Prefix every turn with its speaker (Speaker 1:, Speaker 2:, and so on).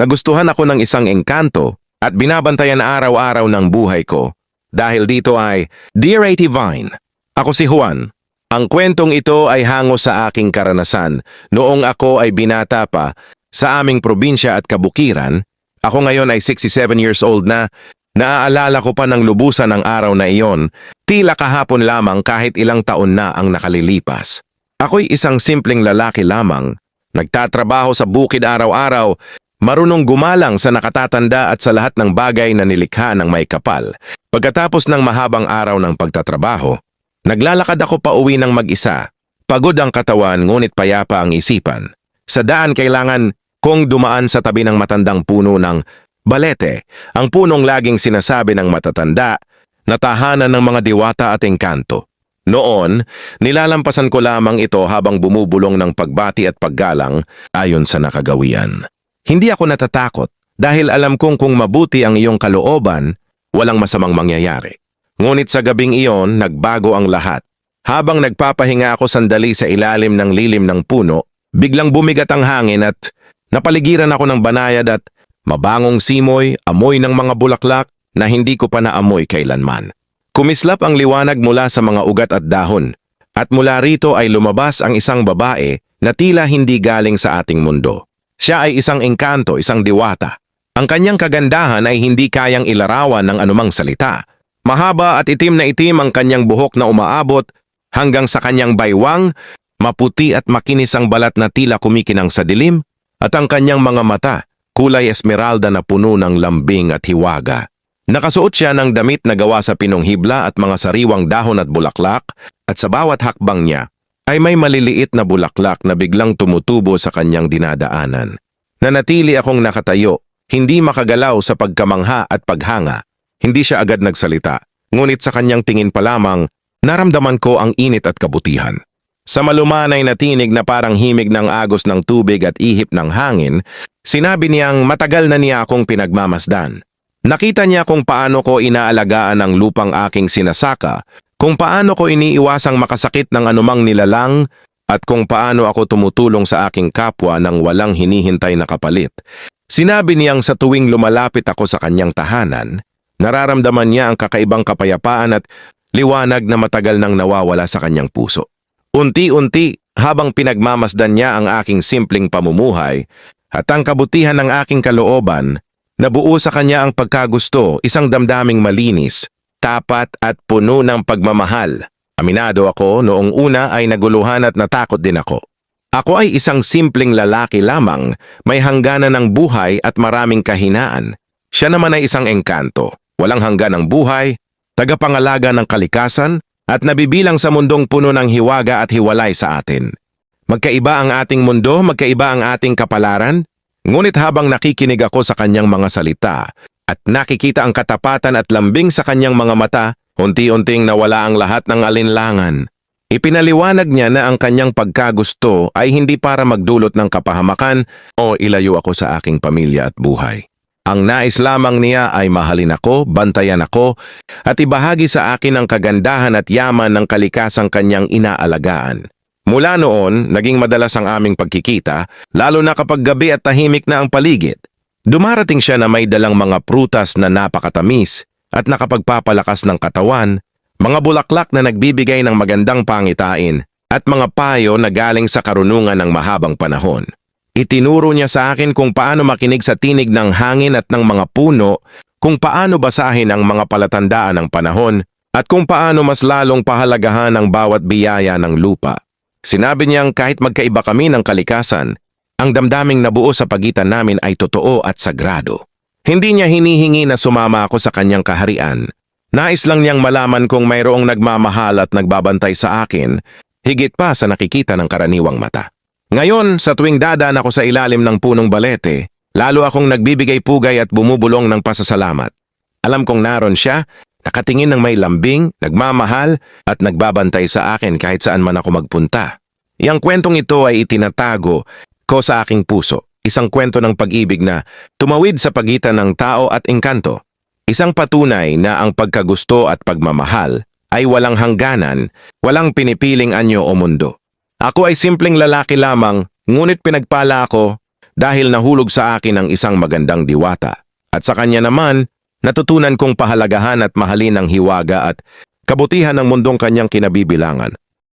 Speaker 1: Nagustuhan ako ng isang engkanto at binabantayan araw-araw ng buhay ko. Dahil dito ay, Dear A.T. Vine, ako si Juan. Ang kwentong ito ay hango sa aking karanasan noong ako ay binata pa sa aming probinsya at kabukiran. Ako ngayon ay 67 years old na. Naaalala ko pa ng lubusan ng araw na iyon, tila kahapon lamang kahit ilang taon na ang nakalilipas. Ako'y isang simpleng lalaki lamang, nagtatrabaho sa bukid araw-araw, marunong gumalang sa nakatatanda at sa lahat ng bagay na nilikha ng may kapal. Pagkatapos ng mahabang araw ng pagtatrabaho, naglalakad ako pa uwi ng mag-isa. Pagod ang katawan ngunit payapa ang isipan. Sa daan kailangan kong dumaan sa tabi ng matandang puno ng balete, ang punong laging sinasabi ng matatanda na tahanan ng mga diwata at engkanto. Noon, nilalampasan ko lamang ito habang bumubulong ng pagbati at paggalang ayon sa nakagawian. Hindi ako natatakot dahil alam kong kung mabuti ang iyong kalooban, walang masamang mangyayari. Ngunit sa gabing iyon, nagbago ang lahat. Habang nagpapahinga ako sandali sa ilalim ng lilim ng puno, biglang bumigat ang hangin at napaligiran ako ng banayad at mabangong simoy, amoy ng mga bulaklak na hindi ko pa naamoy kailanman. Kumislap ang liwanag mula sa mga ugat at dahon, at mula rito ay lumabas ang isang babae na tila hindi galing sa ating mundo. Siya ay isang engkanto, isang diwata. Ang kanyang kagandahan ay hindi kayang ilarawan ng anumang salita. Mahaba at itim na itim ang kanyang buhok na umaabot hanggang sa kanyang baywang, maputi at makinis ang balat na tila kumikinang sa dilim, at ang kanyang mga mata, kulay esmeralda na puno ng lambing at hiwaga. Nakasuot siya ng damit na gawa sa pinong hibla at mga sariwang dahon at bulaklak, at sa bawat hakbang niya ay may maliliit na bulaklak na biglang tumutubo sa kanyang dinadaanan. Nanatili akong nakatayo, hindi makagalaw sa pagkamangha at paghanga. Hindi siya agad nagsalita, ngunit sa kanyang tingin pa lamang, naramdaman ko ang init at kabutihan. Sa malumanay na tinig na parang himig ng agos ng tubig at ihip ng hangin, sinabi niyang matagal na niya akong pinagmamasdan. Nakita niya kung paano ko inaalagaan ang lupang aking sinasaka, kung paano ko iniiwasang makasakit ng anumang nilalang, at kung paano ako tumutulong sa aking kapwa nang walang hinihintay na kapalit. Sinabi niyang sa tuwing lumalapit ako sa kanyang tahanan, nararamdaman niya ang kakaibang kapayapaan at liwanag na matagal nang nawawala sa kanyang puso. Unti-unti, habang pinagmamasdan niya ang aking simpleng pamumuhay at ang kabutihan ng aking kalooban, nabuo sa kanya ang pagkagusto, isang damdaming malinis, tapat at puno ng pagmamahal. Aminado ako, noong una ay naguluhan at natakot din ako. Ako ay isang simpleng lalaki lamang, may hangganan ng buhay at maraming kahinaan. Siya naman ay isang engkanto, walang hanggan ng buhay, tagapangalaga ng kalikasan, at nabibilang sa mundong puno ng hiwaga at hiwalay sa atin. Magkaiba ang ating mundo, magkaiba ang ating kapalaran, ngunit habang nakikinig ako sa kanyang mga salita at nakikita ang katapatan at lambing sa kanyang mga mata, unti-unting nawala ang lahat ng alinlangan. Ipinaliwanag niya na ang kanyang pagkagusto ay hindi para magdulot ng kapahamakan o ilayo ako sa aking pamilya at buhay. Ang nais lamang niya ay mahalin ako, bantayan ako, at ibahagi sa akin ang kagandahan at yaman ng kalikasang kanyang inaalagaan. Mula noon, naging madalas ang aming pagkikita, lalo na kapag gabi at tahimik na ang paligid. Dumarating siya na may dalang mga prutas na napakatamis at nakapagpapalakas ng katawan, mga bulaklak na nagbibigay ng magandang pangitain, at mga payo na galing sa karunungan ng mahabang panahon. Itinuro niya sa akin kung paano makinig sa tinig ng hangin at ng mga puno, kung paano basahin ang mga palatandaan ng panahon, at kung paano mas lalong pahalagahan ang bawat biyaya ng lupa. Sinabi niyang kahit magkaiba kami ng kalikasan, ang damdaming nabuo sa pagitan namin ay totoo at sagrado. Hindi niya hinihingi na sumama ako sa kanyang kaharian. Nais lang niyang malaman kung mayroong nagmamahal at nagbabantay sa akin, higit pa sa nakikita ng karaniwang mata. Ngayon, sa tuwing dadaan ako sa ilalim ng punong balete, lalo akong nagbibigay pugay at bumubulong ng pasasalamat. Alam kong naroon siya, nakatingin ng may lambing, nagmamahal, at nagbabantay sa akin kahit saan man ako magpunta. Iyang kwentong ito ay itinatago ko sa aking puso, isang kwento ng pag-ibig na tumawid sa pagitan ng tao at engkanto. Isang patunay na ang pagkagusto at pagmamahal ay walang hangganan, walang pinipiling anyo o mundo. Ako ay simpleng lalaki lamang, ngunit pinagpala ako dahil nahulog sa akin ang isang magandang diwata. At sa kanya naman, natutunan kong pahalagahan at mahalin ang hiwaga at kabutihan ng mundong kanyang kinabibilangan.